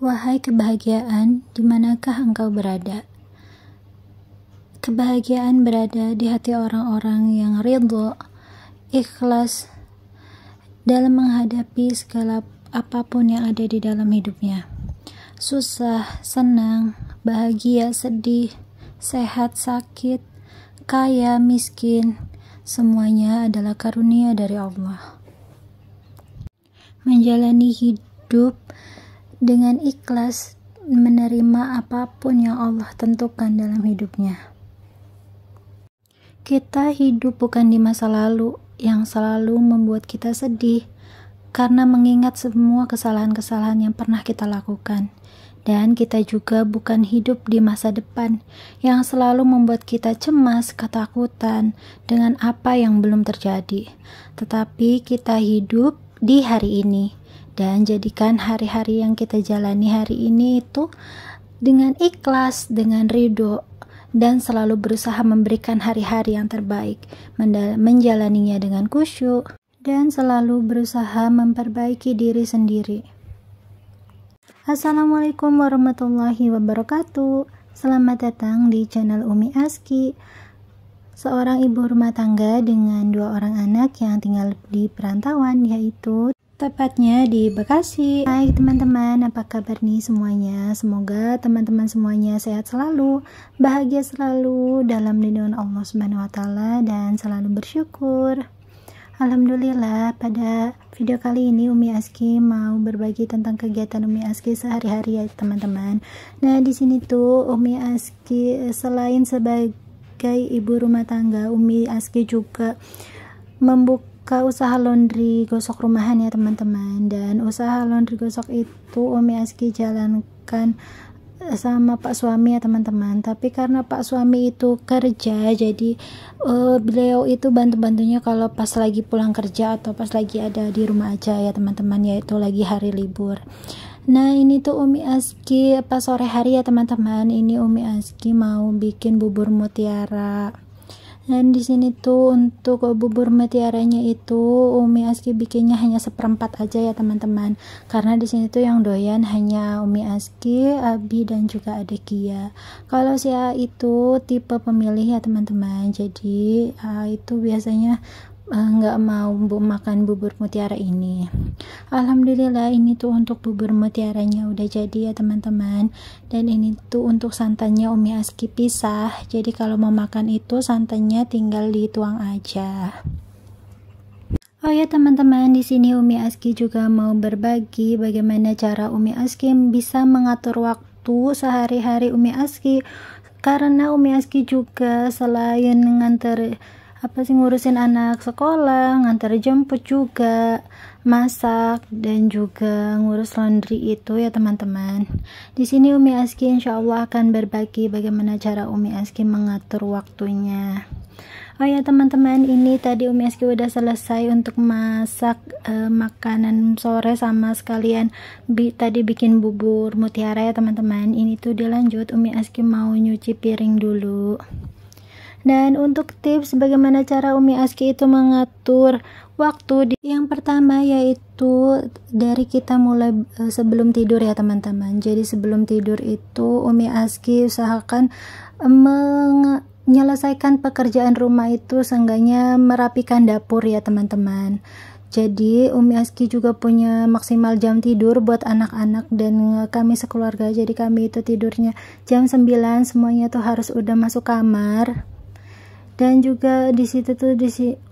Wahai kebahagiaan, di manakah engkau berada? Kebahagiaan berada di hati orang-orang yang ridho, ikhlas dalam menghadapi segala apapun yang ada di dalam hidupnya. Susah, senang, bahagia, sedih, sehat, sakit, kaya, miskin, semuanya adalah karunia dari Allah. Menjalani hidup dengan ikhlas, menerima apapun yang Allah tentukan dalam hidupnya. Kita hidup bukan di masa lalu yang selalu membuat kita sedih karena mengingat semua kesalahan-kesalahan yang pernah kita lakukan. Dan kita juga bukan hidup di masa depan yang selalu membuat kita cemas, ketakutan dengan apa yang belum terjadi. Tetapi kita hidup di hari ini. Dan jadikan hari-hari yang kita jalani hari ini itu dengan ikhlas, dengan ridho, dan selalu berusaha memberikan hari-hari yang terbaik, menjalaninya dengan khusyuk, dan selalu berusaha memperbaiki diri sendiri. Assalamualaikum warahmatullahi wabarakatuh. Selamat datang di channel Umi Aski, seorang ibu rumah tangga dengan 2 orang anak yang tinggal di perantauan, yaitu tepatnya di Bekasi. Hai teman-teman, apa kabar nih semuanya? Semoga teman-teman semuanya sehat selalu, bahagia selalu dalam lindungan Allah Subhanahu wa taala dan selalu bersyukur. Alhamdulillah, pada video kali ini Umi Aski mau berbagi tentang kegiatan Umi Aski sehari-hari ya teman-teman. Nah, di sini tuh Umi Aski selain sebagai ibu rumah tangga, Umi Aski juga membuka usaha laundry gosok rumahan ya teman-teman. Dan usaha laundry gosok itu Umi Aski jalankan sama Pak suami ya teman-teman. Tapi karena Pak suami itu kerja, jadi beliau itu bantu-bantunya kalau pas lagi pulang kerja atau pas lagi ada di rumah aja ya teman-teman, yaitu lagi hari libur. Nah, ini tuh Umi Aski pas sore hari ya teman-teman, ini Umi Aski mau bikin bubur mutiara. Dan di sini tuh untuk bubur mutiaranya itu Umi Aski bikinnya hanya 1/4 aja ya teman-teman. Karena di sini tuh yang doyan hanya Umi Aski, Abi dan juga adik Kia. Kalau si A itu tipe pemilih ya teman-teman. Jadi itu biasanya nggak mau makan bubur mutiara ini. Alhamdulillah, ini tuh untuk bubur mutiaranya udah jadi ya teman-teman. Dan ini tuh untuk santannya Umi Aski pisah. Jadi kalau mau makan itu santannya tinggal dituang aja. Oh ya teman-teman, di sini Umi Aski juga mau berbagi bagaimana cara Umi Aski bisa mengatur waktu sehari-hari Umi Aski. Karena Umi Aski juga selain ngurusin anak sekolah, ngantar jemput juga, masak, dan juga ngurus laundry itu ya teman-teman. Di sini Umi Aski insya Allah akan berbagi bagaimana cara Umi Aski mengatur waktunya. Oh ya teman-teman, ini tadi Umi Aski udah selesai untuk masak makanan sore sama sekalian tadi bikin bubur mutiara ya teman-teman. Ini tuh dilanjut Umi Aski mau nyuci piring dulu. Dan untuk tips bagaimana cara Umi Aski itu mengatur waktu, yang pertama yaitu dari kita mulai sebelum tidur ya teman-teman. Jadi sebelum tidur itu Umi Aski usahakan menyelesaikan pekerjaan rumah itu, seenggaknya merapikan dapur ya teman-teman. Jadi Umi Aski juga punya maksimal jam tidur buat anak-anak dan kami sekeluarga. Jadi kami itu tidurnya jam 9, semuanya tuh harus udah masuk kamar. Dan juga di situ tuh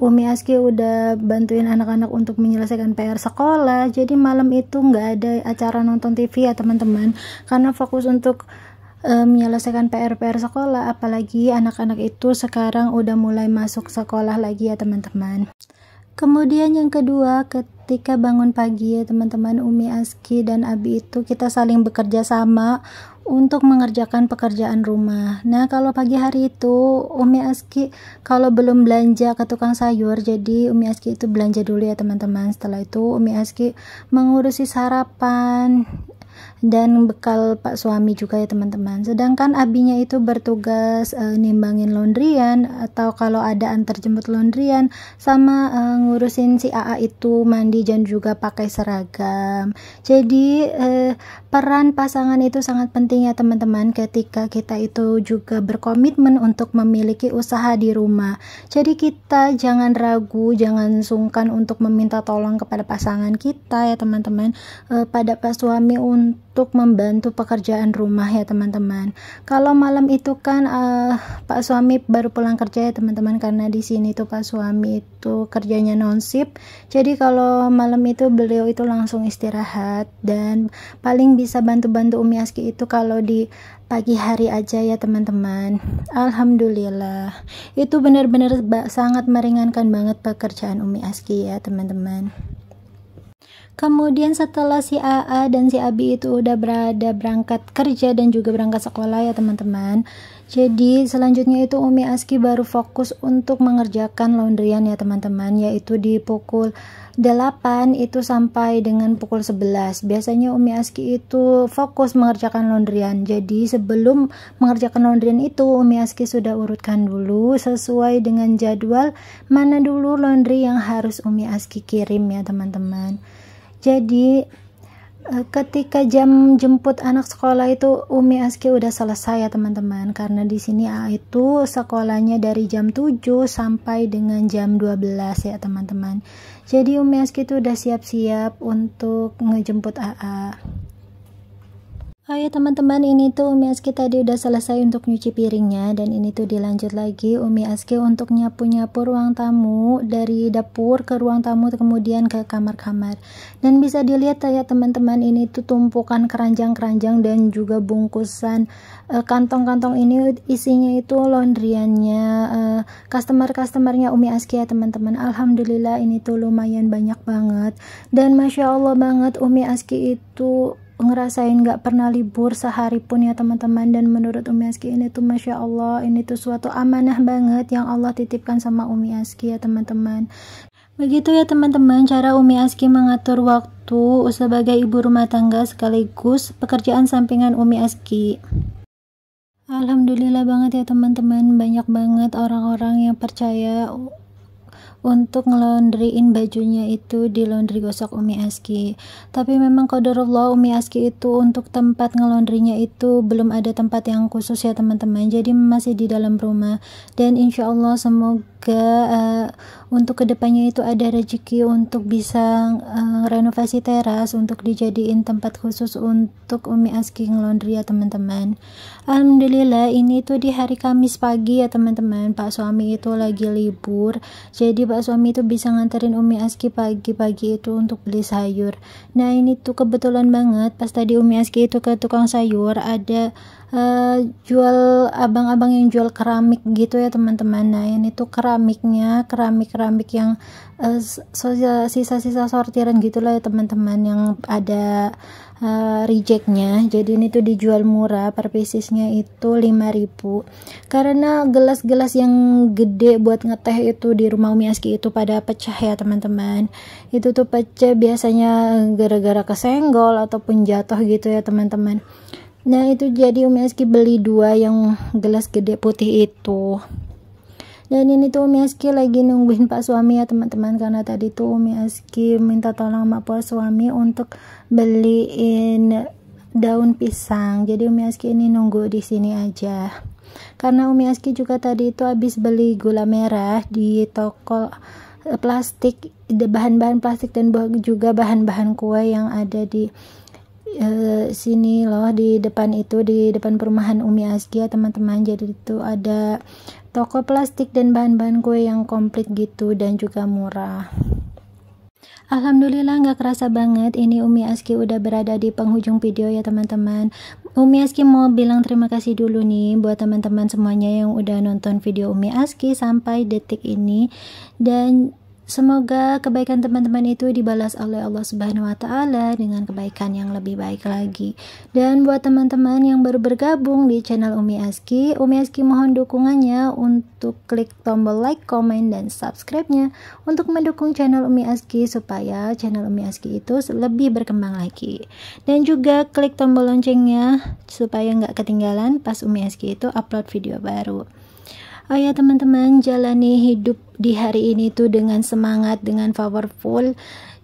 Umi Aski udah bantuin anak-anak untuk menyelesaikan PR sekolah. Jadi malam itu nggak ada acara nonton TV ya teman-teman, karena fokus untuk menyelesaikan PR sekolah. Apalagi anak-anak itu sekarang udah mulai masuk sekolah lagi ya teman-teman. Kemudian yang kedua, ketika bangun pagi ya teman-teman, Umi Aski dan Abi itu kita saling bekerja sama untuk mengerjakan pekerjaan rumah. Nah, kalau pagi hari itu Umi Aski kalau belum belanja ke tukang sayur, jadi Umi Aski itu belanja dulu ya teman-teman. Setelah itu Umi Aski mengurusi sarapan, dan bekal Pak suami juga ya teman-teman. Sedangkan abinya itu bertugas nimbangin laundryan, atau kalau ada antar jemput laundryan, sama ngurusin si AA itu mandi dan juga pakai seragam. Jadi peran pasangan itu sangat penting ya teman-teman, ketika kita itu juga berkomitmen untuk memiliki usaha di rumah. Jadi kita jangan ragu, jangan sungkan untuk meminta tolong kepada pasangan kita ya teman-teman, pada Pak suami untuk membantu pekerjaan rumah ya teman-teman. Kalau malam itu kan Pak suami baru pulang kerja ya teman-teman, karena di sini tuh Pak suami itu kerjanya non-shift. Jadi kalau malam itu beliau itu langsung istirahat, dan paling bisa bantu-bantu Umi Aski itu kalau di pagi hari aja ya teman-teman. Alhamdulillah, itu benar-benar sangat meringankan banget pekerjaan Umi Aski ya teman-teman. Kemudian setelah si AA dan si Abi itu udah berangkat kerja dan juga berangkat sekolah ya teman-teman, jadi selanjutnya itu Umi Aski baru fokus untuk mengerjakan laundryan ya teman-teman, yaitu di pukul 8 itu sampai dengan pukul 11. Biasanya Umi Aski itu fokus mengerjakan laundryan. Jadi sebelum mengerjakan laundryan itu Umi Aski sudah urutkan dulu sesuai dengan jadwal mana dulu laundry yang harus Umi Aski kirim ya teman-teman. Jadi ketika jam jemput anak sekolah itu Umi Aski udah selesai ya teman-teman, karena di sini AA itu sekolahnya dari jam 7 sampai dengan jam 12 ya teman-teman. Jadi Umi Aski itu udah siap-siap untuk ngejemput AA. Oh ya teman-teman, ini tuh Umi Aski tadi udah selesai untuk nyuci piringnya, dan ini tuh dilanjut lagi Umi Aski untuk nyapu-nyapu ruang tamu, dari dapur ke ruang tamu kemudian ke kamar-kamar. Dan bisa dilihat ya teman-teman, ini tuh tumpukan keranjang-keranjang dan juga bungkusan kantong-kantong ini isinya itu laundryannya customer-customernya Umi Aski ya teman-teman. Alhamdulillah ini tuh lumayan banyak banget, dan Masya Allah banget Umi Aski itu ngerasain gak pernah libur sehari pun ya teman-teman. Dan menurut Umi Aski ini tuh Masya Allah, ini tuh suatu amanah banget yang Allah titipkan sama Umi Aski ya teman-teman. Begitu ya teman-teman cara Umi Aski mengatur waktu sebagai ibu rumah tangga sekaligus pekerjaan sampingan Umi Aski. Alhamdulillah banget ya teman-teman, banyak banget orang-orang yang percaya untuk ngelondriin bajunya itu di laundry gosok Umi Aski. Tapi memang qadarullah Umi Aski itu untuk tempat ngelondrinya itu belum ada tempat yang khusus ya teman-teman, jadi masih di dalam rumah. Dan insya Allah semoga untuk kedepannya itu ada rezeki untuk bisa renovasi teras untuk dijadiin tempat khusus untuk Umi Aski ngelondri ya teman-teman. Alhamdulillah ini tuh di hari Kamis pagi ya teman-teman, Pak suami itu lagi libur, jadi Pak suami itu bisa nganterin Umi Aski pagi-pagi itu untuk beli sayur. Nah ini tuh kebetulan banget pas tadi Umi Aski itu ke tukang sayur ada jual abang-abang yang jual keramik gitu ya teman-teman. Nah ini tuh keramiknya keramik yang sisa-sisa sortiran gitulah ya teman-teman, yang ada rejectnya. Jadi ini tuh dijual murah, per piecesnya itu 5.000, karena gelas-gelas yang gede buat ngeteh itu di rumah Umi Aski itu pada pecah ya teman-teman. Itu tuh pecah biasanya gara-gara kesenggol ataupun jatuh gitu ya teman-teman. Nah itu jadi Umi Aski beli 2 yang gelas gede putih itu. Dan ini tuh Umi Aski lagi nungguin Pak suami ya teman-teman, karena tadi tuh Umi Aski minta tolong sama Pak suami untuk beliin daun pisang. Jadi Umi Aski ini nunggu di sini aja, karena Umi Aski juga tadi itu habis beli gula merah di toko plastik, bahan-bahan plastik dan juga bahan-bahan kue yang ada di sini loh, di depan itu, di depan perumahan Umi Aski ya teman-teman. Jadi itu ada toko plastik dan bahan-bahan kue yang komplit gitu dan juga murah. Alhamdulillah nggak kerasa banget ini Umi Aski udah berada di penghujung video ya teman-teman. Umi Aski mau bilang terima kasih dulu nih buat teman-teman semuanya yang udah nonton video Umi Aski sampai detik ini. Dan Semoga kebaikan teman-teman itu dibalas oleh Allah Subhanahu wa Ta'ala dengan kebaikan yang lebih baik lagi. Dan buat teman-teman yang baru bergabung di channel Umi Aski mohon dukungannya untuk klik tombol like, komen, dan subscribe-nya untuk mendukung channel Umi Aski supaya channel Umi Aski itu lebih berkembang lagi. Dan juga klik tombol loncengnya supaya nggak ketinggalan pas Umi Aski itu upload video baru. Oh ya teman-teman, jalani hidup di hari ini tuh dengan semangat, dengan powerful,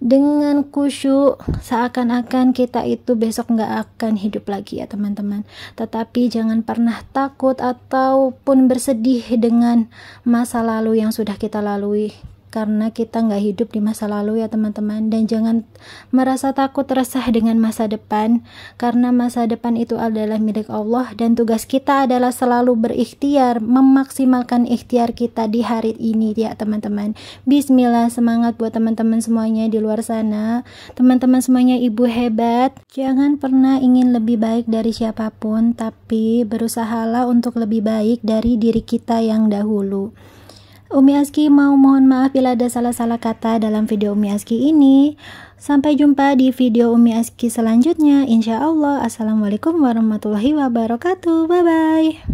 dengan khusyuk, seakan-akan kita itu besok nggak akan hidup lagi ya teman-teman. Tetapi jangan pernah takut ataupun bersedih dengan masa lalu yang sudah kita lalui, karena kita nggak hidup di masa lalu ya teman-teman. Dan jangan merasa takut resah dengan masa depan, karena masa depan itu adalah milik Allah dan tugas kita adalah selalu berikhtiar, memaksimalkan ikhtiar kita di hari ini ya teman-teman. Bismillah, semangat buat teman-teman semuanya di luar sana. Teman-teman semuanya ibu hebat, jangan pernah ingin lebih baik dari siapapun, tapi berusahalah untuk lebih baik dari diri kita yang dahulu. Umi Aski mau mohon maaf bila ada salah-salah kata dalam video Umi Aski ini. Sampai jumpa di video Umi Aski selanjutnya, insya Allah. Assalamualaikum warahmatullahi wabarakatuh. Bye bye.